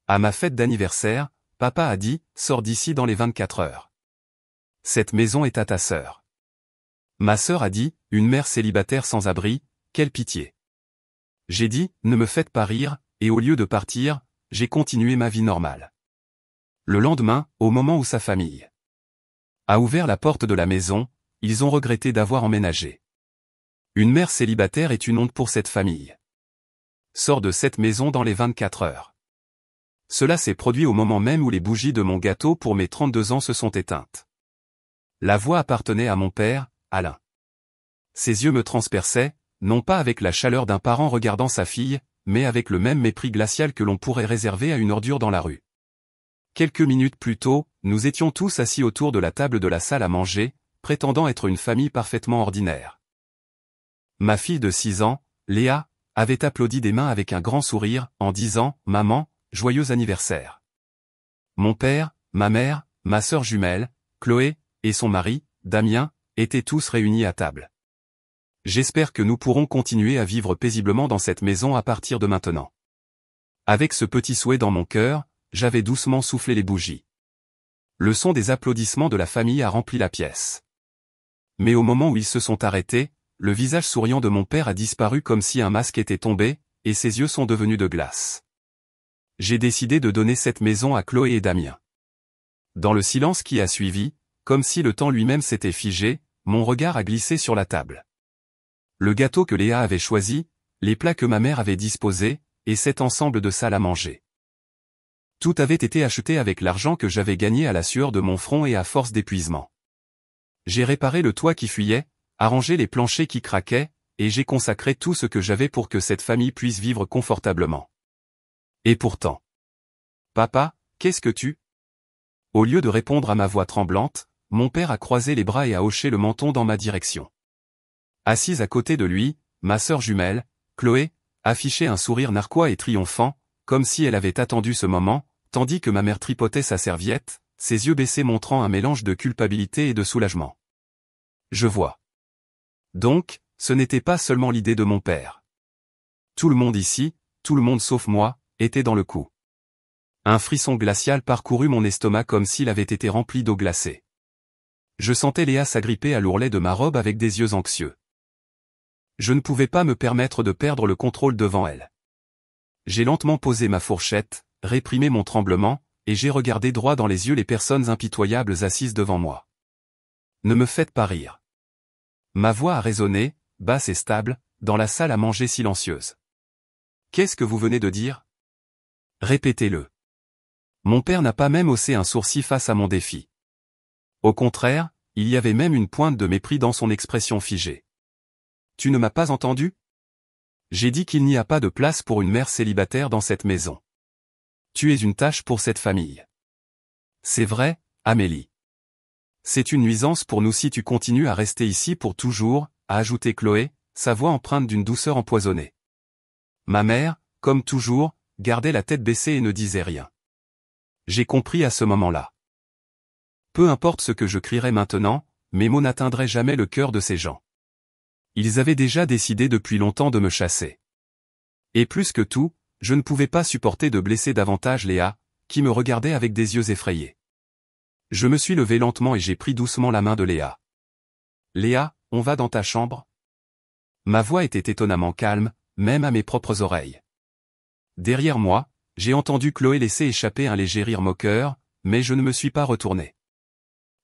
À ma fête d'anniversaire, papa a dit, sors d'ici dans les 24 heures. Cette maison est à ta sœur. Ma sœur a dit, une mère célibataire sans abri, quelle pitié. J'ai dit, ne me faites pas rire, et au lieu de partir, j'ai continué ma vie normale. Le lendemain, au moment où sa famille a ouvert la porte de la maison, ils ont regretté d'avoir emménagé. Une mère célibataire est une honte pour cette famille. Sors de cette maison dans les 24 heures. Cela s'est produit au moment même où les bougies de mon gâteau pour mes 32 ans se sont éteintes. La voix appartenait à mon père, Alain. Ses yeux me transperçaient, non pas avec la chaleur d'un parent regardant sa fille, mais avec le même mépris glacial que l'on pourrait réserver à une ordure dans la rue. Quelques minutes plus tôt, nous étions tous assis autour de la table de la salle à manger, prétendant être une famille parfaitement ordinaire. Ma fille de 6 ans, Léa, avait applaudi des mains avec un grand sourire, en disant « Maman, joyeux anniversaire ». Mon père, ma mère, ma sœur jumelle, Chloé, et son mari, Damien, étaient tous réunis à table. J'espère que nous pourrons continuer à vivre paisiblement dans cette maison à partir de maintenant. Avec ce petit souhait dans mon cœur, j'avais doucement soufflé les bougies. Le son des applaudissements de la famille a rempli la pièce. Mais au moment où ils se sont arrêtés, le visage souriant de mon père a disparu comme si un masque était tombé, et ses yeux sont devenus de glace. J'ai décidé de donner cette maison à Chloé et Damien. Dans le silence qui a suivi, comme si le temps lui-même s'était figé, mon regard a glissé sur la table. Le gâteau que Léa avait choisi, les plats que ma mère avait disposés, et cet ensemble de salles à manger. Tout avait été acheté avec l'argent que j'avais gagné à la sueur de mon front et à force d'épuisement. J'ai réparé le toit qui fuyait, arrangé les planchers qui craquaient, et j'ai consacré tout ce que j'avais pour que cette famille puisse vivre confortablement. Et pourtant. Papa, qu'est-ce que tu... Au lieu de répondre à ma voix tremblante, mon père a croisé les bras et a hoché le menton dans ma direction. Assise à côté de lui, ma sœur jumelle, Chloé, affichait un sourire narquois et triomphant, comme si elle avait attendu ce moment, tandis que ma mère tripotait sa serviette, ses yeux baissés montrant un mélange de culpabilité et de soulagement. Je vois. Donc, ce n'était pas seulement l'idée de mon père. Tout le monde ici, tout le monde sauf moi, était dans le coup. Un frisson glacial parcourut mon estomac comme s'il avait été rempli d'eau glacée. Je sentais Léa s'agripper à l'ourlet de ma robe avec des yeux anxieux. Je ne pouvais pas me permettre de perdre le contrôle devant elle. J'ai lentement posé ma fourchette, réprimé mon tremblement, et j'ai regardé droit dans les yeux les personnes impitoyables assises devant moi. Ne me faites pas rire. Ma voix a résonné, basse et stable, dans la salle à manger silencieuse. Qu'est-ce que vous venez de dire? Répétez-le. Mon père n'a pas même haussé un sourcil face à mon défi. Au contraire, il y avait même une pointe de mépris dans son expression figée. Tu ne m'as pas entendu? J'ai dit qu'il n'y a pas de place pour une mère célibataire dans cette maison. Tu es une tâche pour cette famille. C'est vrai, Amélie. C'est une nuisance pour nous si tu continues à rester ici pour toujours, a ajouté Chloé, sa voix empreinte d'une douceur empoisonnée. Ma mère, comme toujours, gardait la tête baissée et ne disait rien. J'ai compris à ce moment-là. Peu importe ce que je crierais maintenant, mes mots n'atteindraient jamais le cœur de ces gens. Ils avaient déjà décidé depuis longtemps de me chasser. Et plus que tout, je ne pouvais pas supporter de blesser davantage Léa, qui me regardait avec des yeux effrayés. Je me suis levé lentement et j'ai pris doucement la main de Léa. Léa, on va dans ta chambre? Ma voix était étonnamment calme, même à mes propres oreilles. Derrière moi, j'ai entendu Chloé laisser échapper un léger rire moqueur, mais je ne me suis pas retourné.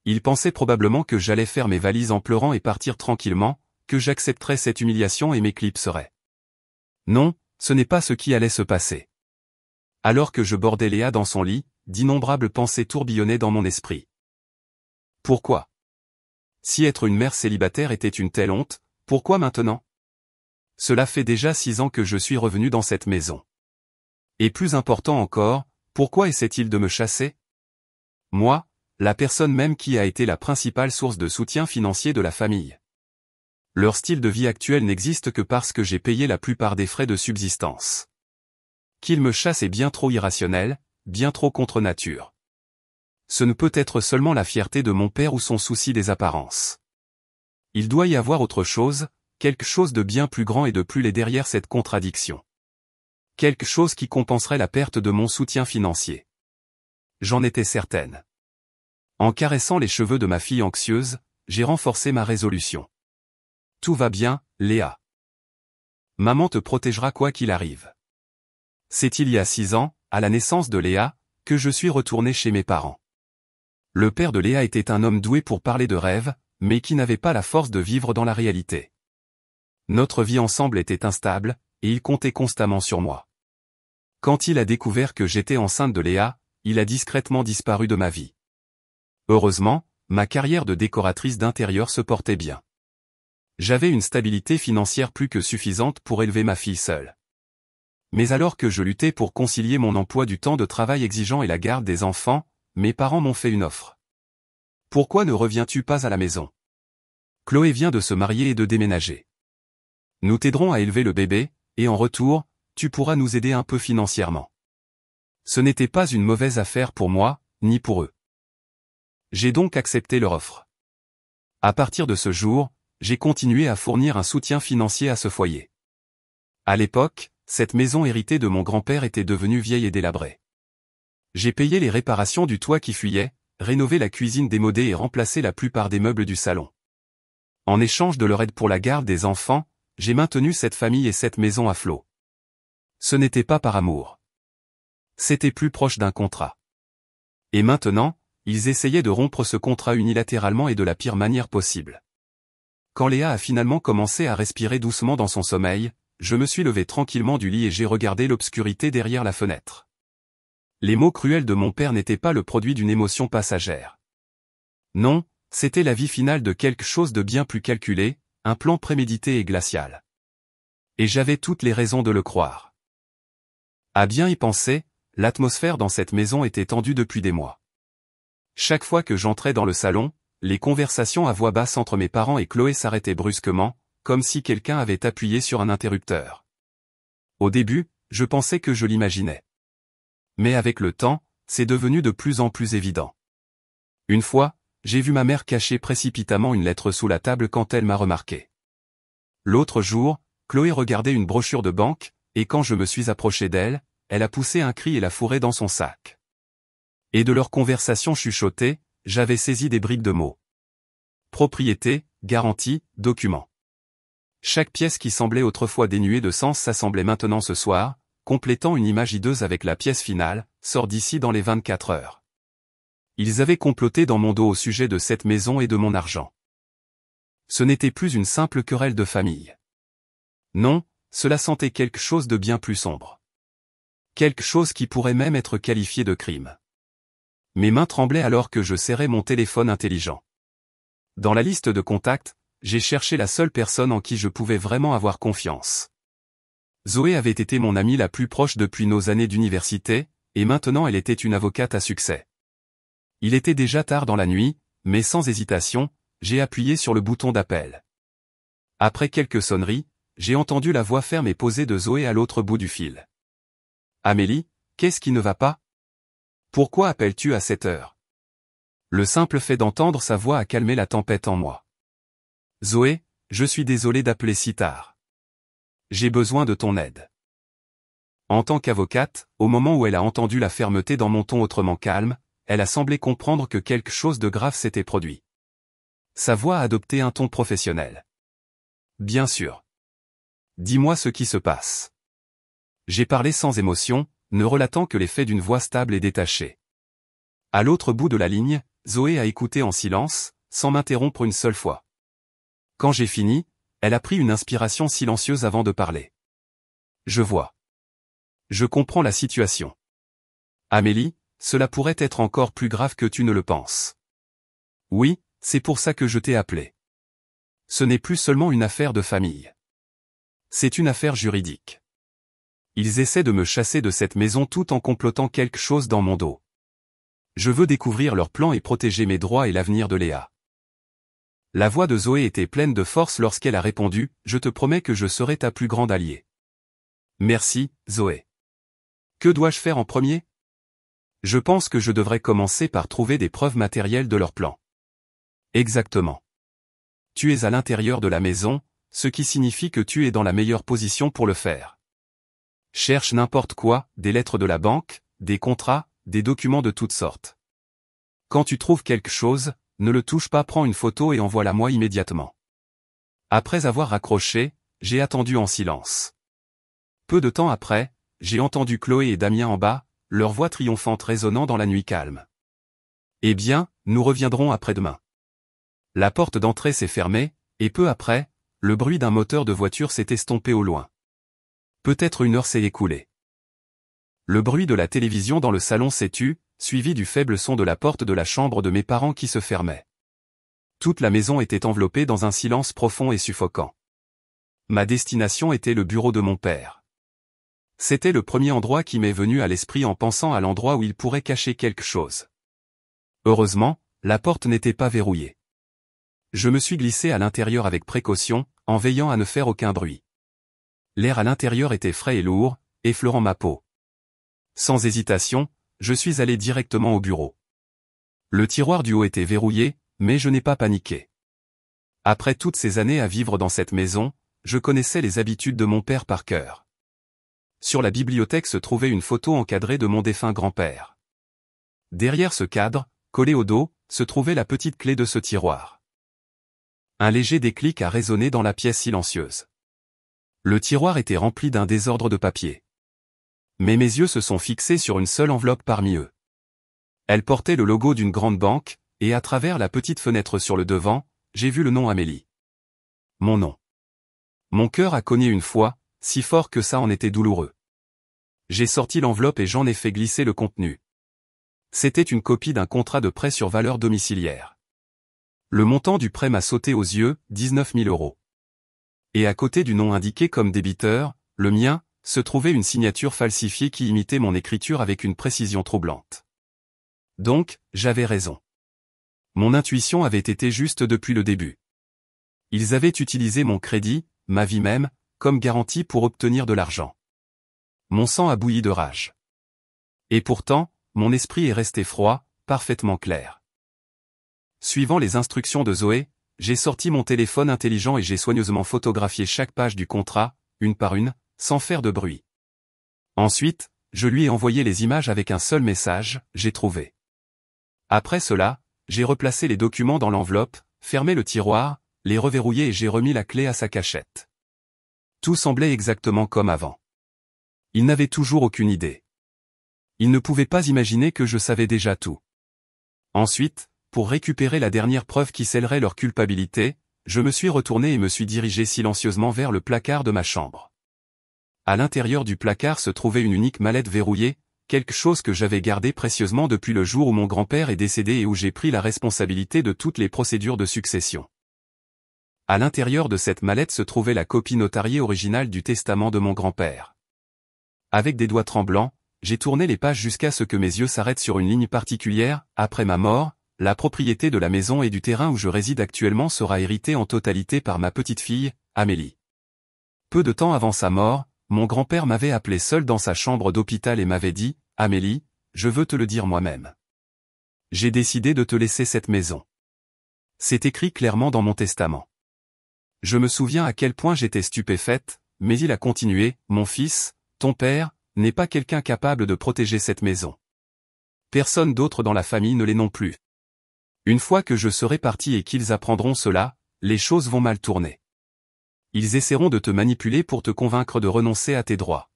Il pensait probablement que j'allais faire mes valises en pleurant et partir tranquillement, que j'accepterais cette humiliation et m'éclipserais. Non, ce n'est pas ce qui allait se passer. Alors que je bordais Léa dans son lit, d'innombrables pensées tourbillonnaient dans mon esprit. Pourquoi? Si être une mère célibataire était une telle honte, pourquoi maintenant? Cela fait déjà 6 ans que je suis revenu dans cette maison. Et plus important encore, pourquoi essaie-t-il de me chasser? Moi, la personne même qui a été la principale source de soutien financier de la famille. Leur style de vie actuel n'existe que parce que j'ai payé la plupart des frais de subsistance. Qu'il me chasse est bien trop irrationnel, bien trop contre nature. Ce ne peut être seulement la fierté de mon père ou son souci des apparences. Il doit y avoir autre chose, quelque chose de bien plus grand et de plus laid derrière cette contradiction. Quelque chose qui compenserait la perte de mon soutien financier. J'en étais certaine. En caressant les cheveux de ma fille anxieuse, j'ai renforcé ma résolution. Tout va bien, Léa. Maman te protégera quoi qu'il arrive. C'est il y a 6 ans, à la naissance de Léa, que je suis retourné chez mes parents. Le père de Léa était un homme doué pour parler de rêves, mais qui n'avait pas la force de vivre dans la réalité. Notre vie ensemble était instable, et il comptait constamment sur moi. Quand il a découvert que j'étais enceinte de Léa, il a discrètement disparu de ma vie. Heureusement, ma carrière de décoratrice d'intérieur se portait bien. J'avais une stabilité financière plus que suffisante pour élever ma fille seule. Mais alors que je luttais pour concilier mon emploi du temps de travail exigeant et la garde des enfants, mes parents m'ont fait une offre. Pourquoi ne reviens-tu pas à la maison? Chloé vient de se marier et de déménager. Nous t'aiderons à élever le bébé, et en retour, tu pourras nous aider un peu financièrement. Ce n'était pas une mauvaise affaire pour moi, ni pour eux. J'ai donc accepté leur offre. À partir de ce jour, j'ai continué à fournir un soutien financier à ce foyer. À l'époque, cette maison héritée de mon grand-père était devenue vieille et délabrée. J'ai payé les réparations du toit qui fuyait, rénové la cuisine démodée et remplacé la plupart des meubles du salon. En échange de leur aide pour la garde des enfants, j'ai maintenu cette famille et cette maison à flot. Ce n'était pas par amour. C'était plus proche d'un contrat. Et maintenant, ils essayaient de rompre ce contrat unilatéralement et de la pire manière possible. Quand Léa a finalement commencé à respirer doucement dans son sommeil, je me suis levé tranquillement du lit et j'ai regardé l'obscurité derrière la fenêtre. Les mots cruels de mon père n'étaient pas le produit d'une émotion passagère. Non, c'était la vie finale de quelque chose de bien plus calculé, un plan prémédité et glacial. Et j'avais toutes les raisons de le croire. À bien y penser, l'atmosphère dans cette maison était tendue depuis des mois. Chaque fois que j'entrais dans le salon, les conversations à voix basse entre mes parents et Chloé s'arrêtaient brusquement, comme si quelqu'un avait appuyé sur un interrupteur. Au début, je pensais que je l'imaginais. Mais avec le temps, c'est devenu de plus en plus évident. Une fois, j'ai vu ma mère cacher précipitamment une lettre sous la table quand elle m'a remarqué. L'autre jour, Chloé regardait une brochure de banque, et quand je me suis approché d'elle, elle a poussé un cri et l'a fourré dans son sac. Et de leur conversation chuchotée, j'avais saisi des bribes de mots. Propriété, garantie, document. Chaque pièce qui semblait autrefois dénuée de sens s'assemblait maintenant ce soir, complétant une image hideuse avec la pièce finale, sort d'ici dans les 24 heures. Ils avaient comploté dans mon dos au sujet de cette maison et de mon argent. Ce n'était plus une simple querelle de famille. Non, cela sentait quelque chose de bien plus sombre. Quelque chose qui pourrait même être qualifié de crime. Mes mains tremblaient alors que je serrais mon téléphone intelligent. Dans la liste de contacts, j'ai cherché la seule personne en qui je pouvais vraiment avoir confiance. Zoé avait été mon amie la plus proche depuis nos années d'université, et maintenant elle était une avocate à succès. Il était déjà tard dans la nuit, mais sans hésitation, j'ai appuyé sur le bouton d'appel. Après quelques sonneries, j'ai entendu la voix ferme et posée de Zoé à l'autre bout du fil. « Amélie, qu'est-ce qui ne va pas? Pourquoi appelles-tu à cette heure ?» Le simple fait d'entendre sa voix a calmé la tempête en moi. « Zoé, je suis désolé d'appeler si tard. J'ai besoin de ton aide. » En tant qu'avocate, au moment où elle a entendu la fermeté dans mon ton autrement calme, elle a semblé comprendre que quelque chose de grave s'était produit. Sa voix a adopté un ton professionnel. « Bien sûr. Dis-moi ce qui se passe. » J'ai parlé sans émotion, ne relatant que les faits d'une voix stable et détachée. À l'autre bout de la ligne, Zoé a écouté en silence, sans m'interrompre une seule fois. Quand j'ai fini, elle a pris une inspiration silencieuse avant de parler. « Je vois. Je comprends la situation. Amélie, cela pourrait être encore plus grave que tu ne le penses. Oui, c'est pour ça que je t'ai appelé. Ce n'est plus seulement une affaire de famille. C'est une affaire juridique. Ils essaient de me chasser de cette maison tout en complotant quelque chose dans mon dos. Je veux découvrir leur plan et protéger mes droits et l'avenir de Léa. » La voix de Zoé était pleine de force lorsqu'elle a répondu « Je te promets que je serai ta plus grande alliée. » Merci, Zoé. Que dois-je faire en premier? Je pense que je devrais commencer par trouver des preuves matérielles de leur plan. Exactement. Tu es à l'intérieur de la maison, ce qui signifie que tu es dans la meilleure position pour le faire. Cherche n'importe quoi, des lettres de la banque, des contrats, des documents de toutes sortes. Quand tu trouves quelque chose, ne le touche pas, prends une photo et envoie-la moi immédiatement. Après avoir raccroché, j'ai attendu en silence. Peu de temps après, j'ai entendu Chloé et Damien en bas, leur voix triomphante résonnant dans la nuit calme. Eh bien, nous reviendrons après-demain. La porte d'entrée s'est fermée, et peu après, le bruit d'un moteur de voiture s'est estompé au loin. Peut-être une heure s'est écoulée. Le bruit de la télévision dans le salon s'est tu, suivi du faible son de la porte de la chambre de mes parents qui se fermait. Toute la maison était enveloppée dans un silence profond et suffocant. Ma destination était le bureau de mon père. C'était le premier endroit qui m'est venu à l'esprit en pensant à l'endroit où il pourrait cacher quelque chose. Heureusement, la porte n'était pas verrouillée. Je me suis glissé à l'intérieur avec précaution, en veillant à ne faire aucun bruit. L'air à l'intérieur était frais et lourd, effleurant ma peau. Sans hésitation, je suis allé directement au bureau. Le tiroir du haut était verrouillé, mais je n'ai pas paniqué. Après toutes ces années à vivre dans cette maison, je connaissais les habitudes de mon père par cœur. Sur la bibliothèque se trouvait une photo encadrée de mon défunt grand-père. Derrière ce cadre, collé au dos, se trouvait la petite clé de ce tiroir. Un léger déclic a résonné dans la pièce silencieuse. Le tiroir était rempli d'un désordre de papier. Mais mes yeux se sont fixés sur une seule enveloppe parmi eux. Elle portait le logo d'une grande banque, et à travers la petite fenêtre sur le devant, j'ai vu le nom Amélie. Mon nom. Mon cœur a cogné une fois, si fort que ça en était douloureux. J'ai sorti l'enveloppe et j'en ai fait glisser le contenu. C'était une copie d'un contrat de prêt sur valeur domiciliaire. Le montant du prêt m'a sauté aux yeux, 19 000 €. Et à côté du nom indiqué comme débiteur, le mien, se trouvait une signature falsifiée qui imitait mon écriture avec une précision troublante. Donc, j'avais raison. Mon intuition avait été juste depuis le début. Ils avaient utilisé mon crédit, ma vie même, comme garantie pour obtenir de l'argent. Mon sang a bouilli de rage. Et pourtant, mon esprit est resté froid, parfaitement clair. Suivant les instructions de Zoé, j'ai sorti mon téléphone intelligent et j'ai soigneusement photographié chaque page du contrat, une par une, sans faire de bruit. Ensuite, je lui ai envoyé les images avec un seul message, j'ai trouvé. Après cela, j'ai replacé les documents dans l'enveloppe, fermé le tiroir, les reverrouillé et j'ai remis la clé à sa cachette. Tout semblait exactement comme avant. Il n'avait toujours aucune idée. Il ne pouvait pas imaginer que je savais déjà tout. Ensuite, pour récupérer la dernière preuve qui scellerait leur culpabilité, je me suis retourné et me suis dirigé silencieusement vers le placard de ma chambre. À l'intérieur du placard se trouvait une unique mallette verrouillée, quelque chose que j'avais gardé précieusement depuis le jour où mon grand-père est décédé et où j'ai pris la responsabilité de toutes les procédures de succession. À l'intérieur de cette mallette se trouvait la copie notariée originale du testament de mon grand-père. Avec des doigts tremblants, j'ai tourné les pages jusqu'à ce que mes yeux s'arrêtent sur une ligne particulière, après ma mort, la propriété de la maison et du terrain où je réside actuellement sera héritée en totalité par ma petite-fille, Amélie. Peu de temps avant sa mort, mon grand-père m'avait appelé seul dans sa chambre d'hôpital et m'avait dit, « Amélie, je veux te le dire moi-même. J'ai décidé de te laisser cette maison. » C'est écrit clairement dans mon testament. Je me souviens à quel point j'étais stupéfaite, mais il a continué, « Mon fils, ton père, n'est pas quelqu'un capable de protéger cette maison. Personne d'autre dans la famille ne l'est non plus. Une fois que je serai parti et qu'ils apprendront cela, les choses vont mal tourner. Ils essaieront de te manipuler pour te convaincre de renoncer à tes droits.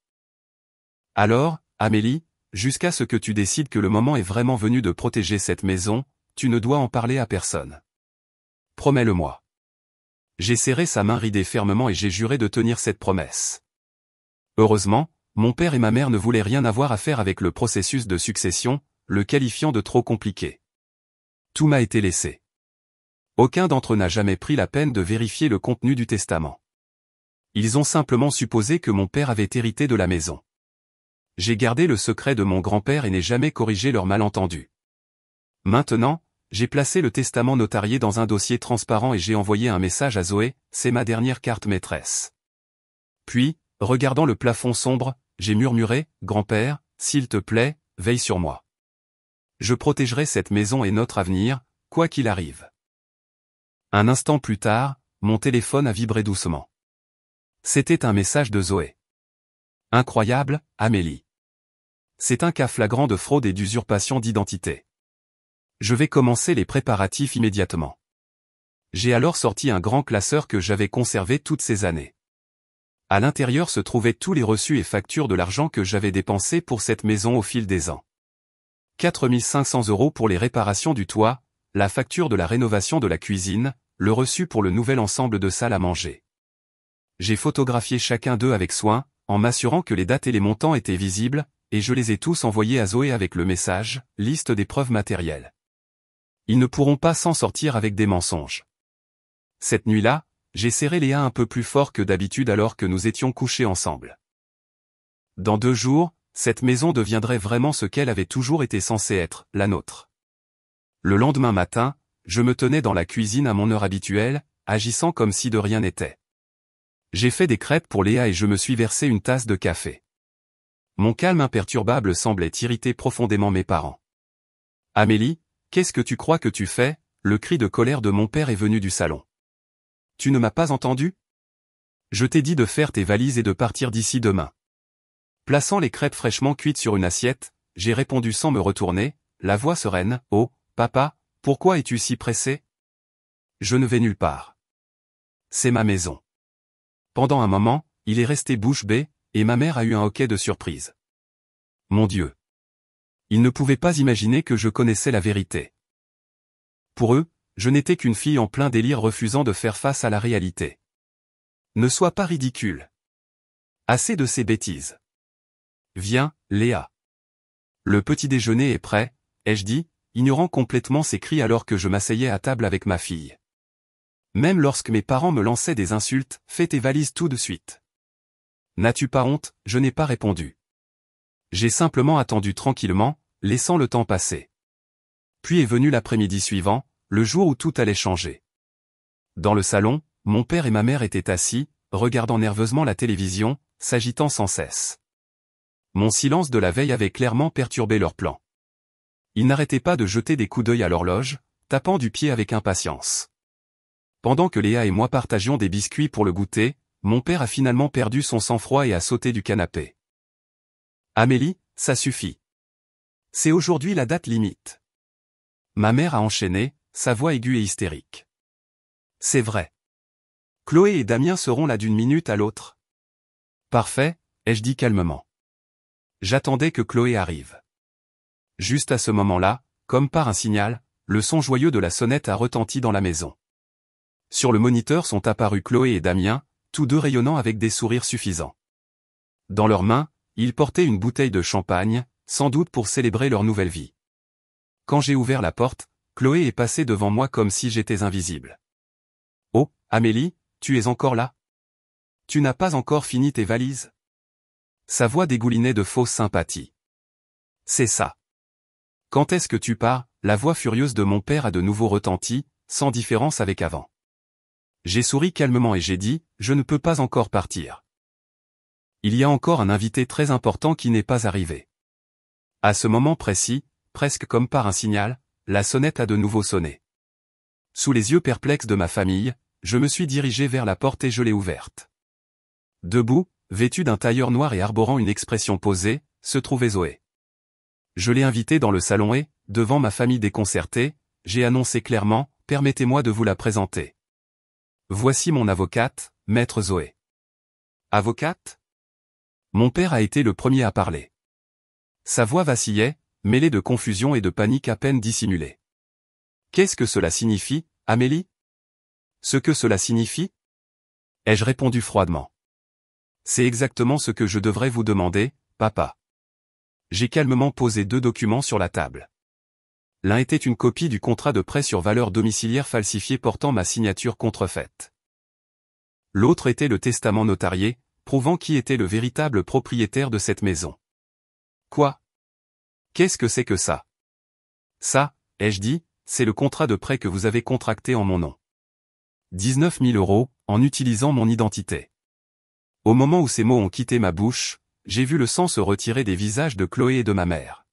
Alors, Amélie, jusqu'à ce que tu décides que le moment est vraiment venu de protéger cette maison, tu ne dois en parler à personne. Promets-le-moi. » J'ai serré sa main ridée fermement et j'ai juré de tenir cette promesse. Heureusement, mon père et ma mère ne voulaient rien avoir à faire avec le processus de succession, le qualifiant de trop compliqué. Tout m'a été laissé. Aucun d'entre eux n'a jamais pris la peine de vérifier le contenu du testament. Ils ont simplement supposé que mon père avait hérité de la maison. J'ai gardé le secret de mon grand-père et n'ai jamais corrigé leur malentendu. Maintenant, j'ai placé le testament notarié dans un dossier transparent et j'ai envoyé un message à Zoé, c'est ma dernière carte maîtresse. Puis, regardant le plafond sombre, j'ai murmuré, « Grand-père, s'il te plaît, veille sur moi. Je protégerai cette maison et notre avenir, quoi qu'il arrive. » Un instant plus tard, mon téléphone a vibré doucement. C'était un message de Zoé. Incroyable, Amélie. C'est un cas flagrant de fraude et d'usurpation d'identité. Je vais commencer les préparatifs immédiatement. J'ai alors sorti un grand classeur que j'avais conservé toutes ces années. À l'intérieur se trouvaient tous les reçus et factures de l'argent que j'avais dépensé pour cette maison au fil des ans. 4 500 € pour les réparations du toit, la facture de la rénovation de la cuisine, le reçu pour le nouvel ensemble de salles à manger. J'ai photographié chacun d'eux avec soin, en m'assurant que les dates et les montants étaient visibles, et je les ai tous envoyés à Zoé avec le message « Liste des preuves matérielles ». Ils ne pourront pas s'en sortir avec des mensonges. Cette nuit-là, j'ai serré Léa un peu plus fort que d'habitude alors que nous étions couchés ensemble. Dans 2 jours, cette maison deviendrait vraiment ce qu'elle avait toujours été censée être, la nôtre. Le lendemain matin, je me tenais dans la cuisine à mon heure habituelle, agissant comme si de rien n'était. J'ai fait des crêpes pour Léa et je me suis versé une tasse de café. Mon calme imperturbable semblait irriter profondément mes parents. « Amélie, qu'est-ce que tu crois que tu fais ?» Le cri de colère de mon père est venu du salon. « Tu ne m'as pas entendu ? Je t'ai dit de faire tes valises et de partir d'ici demain. » Plaçant les crêpes fraîchement cuites sur une assiette, j'ai répondu sans me retourner, la voix sereine, « Oh, papa, pourquoi es-tu si pressé ? Je ne vais nulle part. C'est ma maison. » Pendant un moment, il est resté bouche bée, et ma mère a eu un hoquet de surprise. Mon Dieu! Ils ne pouvaient pas imaginer que je connaissais la vérité. Pour eux, je n'étais qu'une fille en plein délire refusant de faire face à la réalité. Ne sois pas ridicule. Assez de ces bêtises. Viens, Léa. Le petit déjeuner est prêt, ai-je dit, ignorant complètement ses cris alors que je m'asseyais à table avec ma fille. Même lorsque mes parents me lançaient des insultes, fais tes valises tout de suite. N'as-tu pas honte? Je n'ai pas répondu. J'ai simplement attendu tranquillement, laissant le temps passer. Puis est venu l'après-midi suivant, le jour où tout allait changer. Dans le salon, mon père et ma mère étaient assis, regardant nerveusement la télévision, s'agitant sans cesse. Mon silence de la veille avait clairement perturbé leur plan. Ils n'arrêtaient pas de jeter des coups d'œil à l'horloge, tapant du pied avec impatience. Pendant que Léa et moi partagions des biscuits pour le goûter, mon père a finalement perdu son sang-froid et a sauté du canapé. Amélie, ça suffit. C'est aujourd'hui la date limite. Ma mère a enchaîné, sa voix aiguë et hystérique. C'est vrai. Chloé et Damien seront là d'une minute à l'autre. Parfait, ai-je dit calmement. J'attendais que Chloé arrive. Juste à ce moment-là, comme par un signal, le son joyeux de la sonnette a retenti dans la maison. Sur le moniteur sont apparus Chloé et Damien, tous deux rayonnant avec des sourires suffisants. Dans leurs mains, ils portaient une bouteille de champagne, sans doute pour célébrer leur nouvelle vie. Quand j'ai ouvert la porte, Chloé est passée devant moi comme si j'étais invisible. « Oh, Amélie, tu es encore là ? Tu n'as pas encore fini tes valises ?» Sa voix dégoulinait de fausse sympathie. « C'est ça. Quand est-ce que tu pars ?» La voix furieuse de mon père a de nouveau retenti, sans différence avec avant. J'ai souri calmement et j'ai dit, « Je ne peux pas encore partir. Il y a encore un invité très important qui n'est pas arrivé. » À ce moment précis, presque comme par un signal, la sonnette a de nouveau sonné. Sous les yeux perplexes de ma famille, je me suis dirigé vers la porte et je l'ai ouverte. Debout, vêtue d'un tailleur noir et arborant une expression posée, se trouvait Zoé. Je l'ai invitée dans le salon et, devant ma famille déconcertée, j'ai annoncé clairement, « Permettez-moi de vous la présenter. Voici mon avocate, Maître Zoé. » Avocate ? Mon père a été le premier à parler. Sa voix vacillait, mêlée de confusion et de panique à peine dissimulée. « Qu'est-ce que cela signifie, Amélie ? Ce que cela signifie ? » ai-je répondu froidement. « C'est exactement ce que je devrais vous demander, papa. » J'ai calmement posé 2 documents sur la table. L'un était une copie du contrat de prêt sur valeur domiciliaire falsifié portant ma signature contrefaite. L'autre était le testament notarié, prouvant qui était le véritable propriétaire de cette maison. Quoi ? Qu'est-ce que c'est que ça ? Ça, ai-je dit, c'est le contrat de prêt que vous avez contracté en mon nom. 19 000 €, en utilisant mon identité. Au moment où ces mots ont quitté ma bouche, j'ai vu le sang se retirer des visages de Chloé et de ma mère.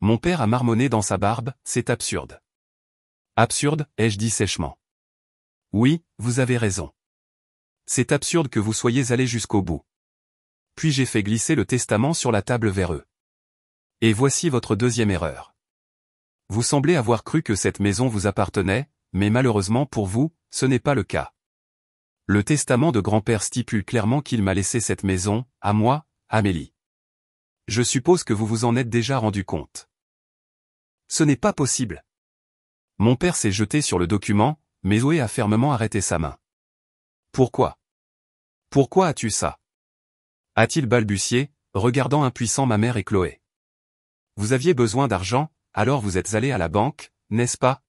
Mon père a marmonné dans sa barbe, c'est absurde. Absurde, ai-je dit sèchement. Oui, vous avez raison. C'est absurde que vous soyez allé jusqu'au bout. puis j'ai fait glisser le testament sur la table vers eux. Et voici votre deuxième erreur. Vous semblez avoir cru que cette maison vous appartenait, mais malheureusement pour vous, ce n'est pas le cas. Le testament de grand-père stipule clairement qu'il m'a laissé cette maison, à moi, Amélie. Je suppose que vous vous en êtes déjà rendu compte. Ce n'est pas possible. Mon père s'est jeté sur le document, mais Zoé a fermement arrêté sa main. Pourquoi? Pourquoi as-tu ça? A-t-il balbutié, regardant impuissant ma mère et Chloé. Vous aviez besoin d'argent, alors vous êtes allé à la banque, n'est-ce pas?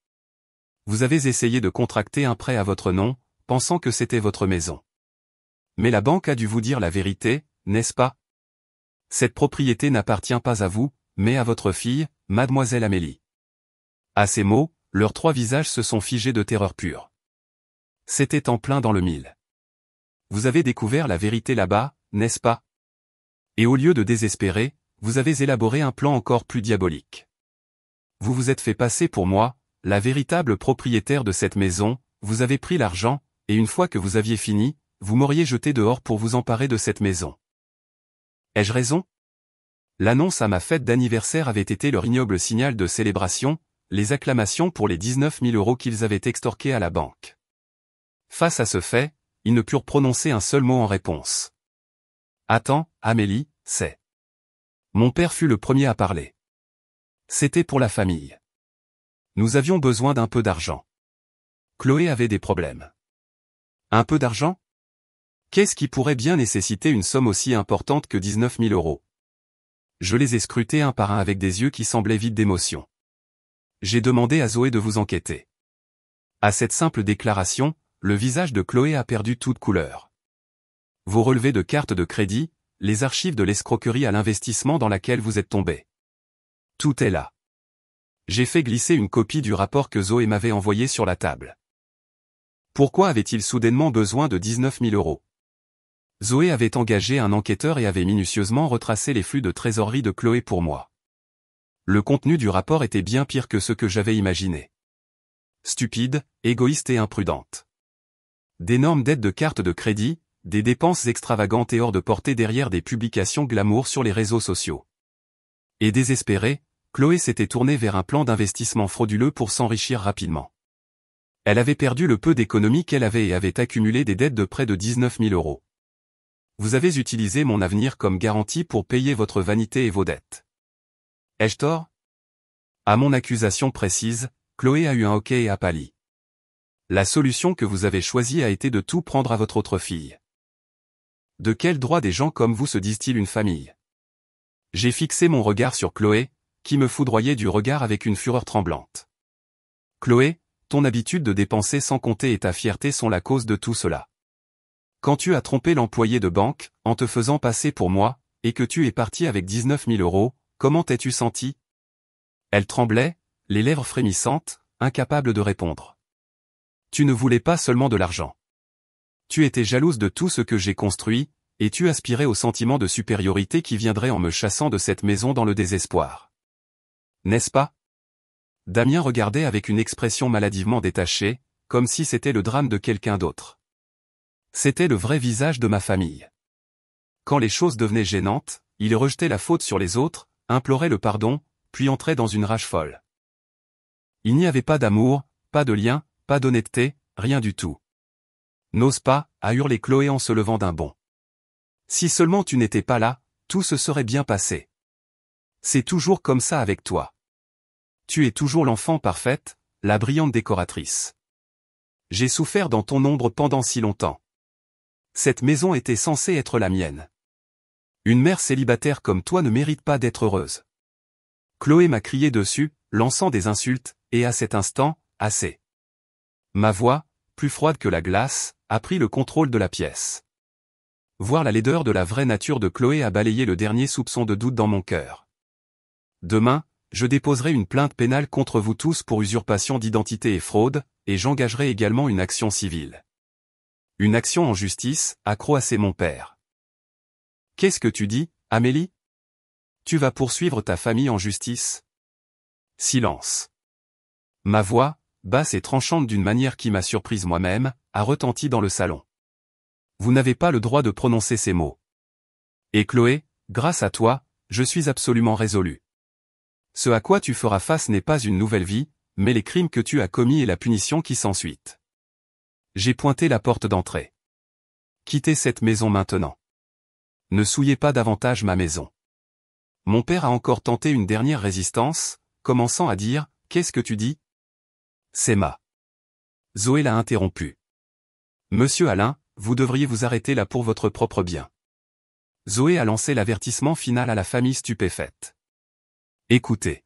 Vous avez essayé de contracter un prêt à votre nom, pensant que c'était votre maison. Mais la banque a dû vous dire la vérité, n'est-ce pas? Cette propriété n'appartient pas à vous, mais à votre fille, mademoiselle Amélie. À ces mots, leurs trois visages se sont figés de terreur pure. C'était en plein dans le mille. Vous avez découvert la vérité là-bas, n'est-ce pas? Et au lieu de désespérer, vous avez élaboré un plan encore plus diabolique. Vous vous êtes fait passer pour moi, la véritable propriétaire de cette maison, vous avez pris l'argent, et une fois que vous aviez fini, vous m'auriez jeté dehors pour vous emparer de cette maison. Ai-je raison? L'annonce à ma fête d'anniversaire avait été leur ignoble signal de célébration, les acclamations pour les 19 000 € qu'ils avaient extorqués à la banque. Face à ce fait, ils ne purent prononcer un seul mot en réponse. Attends, Amélie, c'est. Mon père fut le premier à parler. C'était pour la famille. Nous avions besoin d'un peu d'argent. Chloé avait des problèmes. Un peu d'argent? Qu'est-ce qui pourrait bien nécessiter une somme aussi importante que 19 000 €? Je les ai scrutés un par un avec des yeux qui semblaient vides d'émotion. J'ai demandé à Zoé de vous enquêter. À cette simple déclaration, le visage de Chloé a perdu toute couleur. Vos relevés de cartes de crédit, les archives de l'escroquerie à l'investissement dans laquelle vous êtes tombé. Tout est là. J'ai fait glisser une copie du rapport que Zoé m'avait envoyé sur la table. Pourquoi avait-il soudainement besoin de 19 000 €? Zoé avait engagé un enquêteur et avait minutieusement retracé les flux de trésorerie de Chloé pour moi. Le contenu du rapport était bien pire que ce que j'avais imaginé. Stupide, égoïste et imprudente. D'énormes dettes de cartes de crédit, des dépenses extravagantes et hors de portée derrière des publications glamour sur les réseaux sociaux. Et désespérée, Chloé s'était tournée vers un plan d'investissement frauduleux pour s'enrichir rapidement. Elle avait perdu le peu d'économies qu'elle avait et avait accumulé des dettes de près de 19 000 €. Vous avez utilisé mon avenir comme garantie pour payer votre vanité et vos dettes. Ai-je tort? À mon accusation précise, Chloé a eu un hoquet et a pâli. La solution que vous avez choisie a été de tout prendre à votre autre fille. De quel droit des gens comme vous se disent-ils une famille? J'ai fixé mon regard sur Chloé, qui me foudroyait du regard avec une fureur tremblante. Chloé, ton habitude de dépenser sans compter et ta fierté sont la cause de tout cela. Quand tu as trompé l'employé de banque, en te faisant passer pour moi, et que tu es parti avec 19 000 €, comment t'es-tu senti? Elle tremblait, les lèvres frémissantes, incapable de répondre. Tu ne voulais pas seulement de l'argent. Tu étais jalouse de tout ce que j'ai construit, et tu aspirais au sentiment de supériorité qui viendrait en me chassant de cette maison dans le désespoir. N'est-ce pas? Damien regardait avec une expression maladivement détachée, comme si c'était le drame de quelqu'un d'autre. C'était le vrai visage de ma famille. Quand les choses devenaient gênantes, il rejetait la faute sur les autres, implorait le pardon, puis entrait dans une rage folle. Il n'y avait pas d'amour, pas de lien, pas d'honnêteté, rien du tout. N'ose pas, a hurlé Chloé en se levant d'un bond. Si seulement tu n'étais pas là, tout se serait bien passé. C'est toujours comme ça avec toi. Tu es toujours l'enfant parfaite, la brillante décoratrice. J'ai souffert dans ton ombre pendant si longtemps. Cette maison était censée être la mienne. Une mère célibataire comme toi ne mérite pas d'être heureuse. Chloé m'a crié dessus, lançant des insultes, et à cet instant, assez. Ma voix, plus froide que la glace, a pris le contrôle de la pièce. Voir la laideur de la vraie nature de Chloé a balayé le dernier soupçon de doute dans mon cœur. Demain, je déposerai une plainte pénale contre vous tous pour usurpation d'identité et fraude, et j'engagerai également une action civile. Une action en justice, a croassé mon père. Qu'est-ce que tu dis, Amélie? Tu vas poursuivre ta famille en justice? Silence. Ma voix, basse et tranchante d'une manière qui m'a surprise moi-même, a retenti dans le salon. Vous n'avez pas le droit de prononcer ces mots. Et Chloé, grâce à toi, je suis absolument résolu. Ce à quoi tu feras face n'est pas une nouvelle vie, mais les crimes que tu as commis et la punition qui s'ensuit. J'ai pointé la porte d'entrée. Quittez cette maison maintenant. Ne souillez pas davantage ma maison. Mon père a encore tenté une dernière résistance, commençant à dire « Qu'est-ce que tu dis ?» C'est ma. Zoé l'a interrompu. Monsieur Alain, vous devriez vous arrêter là pour votre propre bien. Zoé a lancé l'avertissement final à la famille stupéfaite. Écoutez.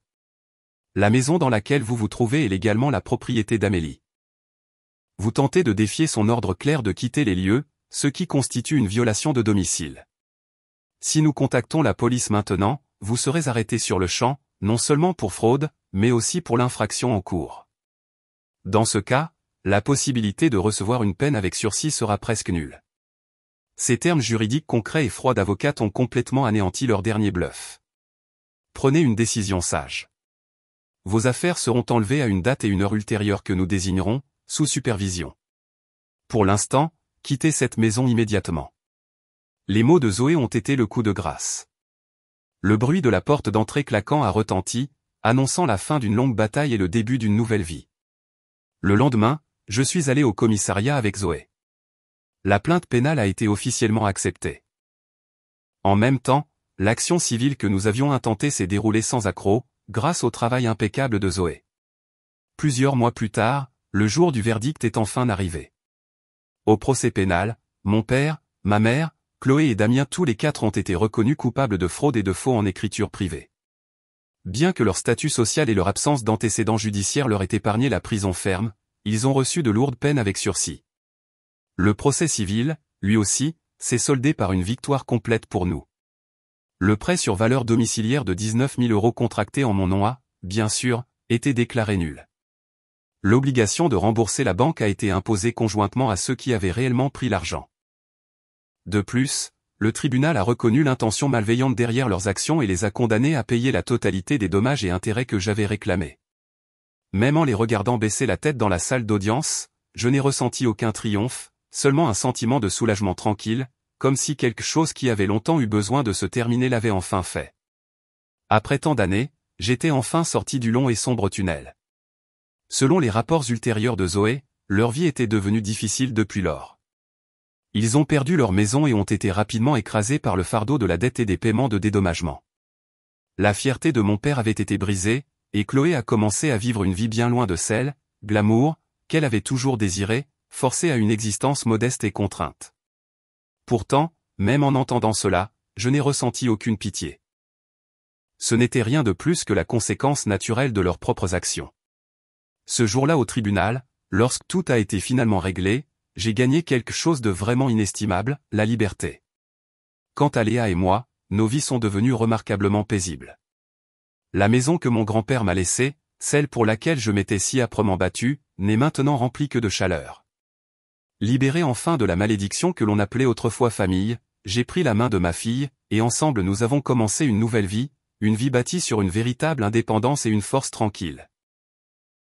La maison dans laquelle vous vous trouvez est légalement la propriété d'Amélie. Vous tentez de défier son ordre clair de quitter les lieux, ce qui constitue une violation de domicile. Si nous contactons la police maintenant, vous serez arrêté sur le champ, non seulement pour fraude, mais aussi pour l'infraction en cours. Dans ce cas, la possibilité de recevoir une peine avec sursis sera presque nulle. Ces termes juridiques concrets et froids d'avocate ont complètement anéanti leur dernier bluff. Prenez une décision sage. Vos affaires seront enlevées à une date et une heure ultérieure que nous désignerons, sous supervision. Pour l'instant, quittez cette maison immédiatement. Les mots de Zoé ont été le coup de grâce. Le bruit de la porte d'entrée claquant a retenti, annonçant la fin d'une longue bataille et le début d'une nouvelle vie. Le lendemain, je suis allé au commissariat avec Zoé. La plainte pénale a été officiellement acceptée. En même temps, l'action civile que nous avions intentée s'est déroulée sans accroc, grâce au travail impeccable de Zoé. Plusieurs mois plus tard, le jour du verdict est enfin arrivé. Au procès pénal, mon père, ma mère, Chloé et Damien tous les quatre ont été reconnus coupables de fraude et de faux en écriture privée. Bien que leur statut social et leur absence d'antécédents judiciaires leur aient épargné la prison ferme, ils ont reçu de lourdes peines avec sursis. Le procès civil, lui aussi, s'est soldé par une victoire complète pour nous. Le prêt sur valeur domiciliaire de 19 000 € contracté en mon nom a, bien sûr, été déclaré nul. L'obligation de rembourser la banque a été imposée conjointement à ceux qui avaient réellement pris l'argent. De plus, le tribunal a reconnu l'intention malveillante derrière leurs actions et les a condamnés à payer la totalité des dommages et intérêts que j'avais réclamés. Même en les regardant baisser la tête dans la salle d'audience, je n'ai ressenti aucun triomphe, seulement un sentiment de soulagement tranquille, comme si quelque chose qui avait longtemps eu besoin de se terminer l'avait enfin fait. Après tant d'années, j'étais enfin sorti du long et sombre tunnel. Selon les rapports ultérieurs de Zoé, leur vie était devenue difficile depuis lors. Ils ont perdu leur maison et ont été rapidement écrasés par le fardeau de la dette et des paiements de dédommagement. La fierté de mon père avait été brisée, et Chloé a commencé à vivre une vie bien loin de celle, glamour, qu'elle avait toujours désirée, forcée à une existence modeste et contrainte. Pourtant, même en entendant cela, je n'ai ressenti aucune pitié. Ce n'était rien de plus que la conséquence naturelle de leurs propres actions. Ce jour-là au tribunal, lorsque tout a été finalement réglé, j'ai gagné quelque chose de vraiment inestimable, la liberté. Quant à Léa et moi, nos vies sont devenues remarquablement paisibles. La maison que mon grand-père m'a laissée, celle pour laquelle je m'étais si âprement battu, n'est maintenant remplie que de chaleur. Libéré enfin de la malédiction que l'on appelait autrefois famille, j'ai pris la main de ma fille, et ensemble nous avons commencé une nouvelle vie, une vie bâtie sur une véritable indépendance et une force tranquille.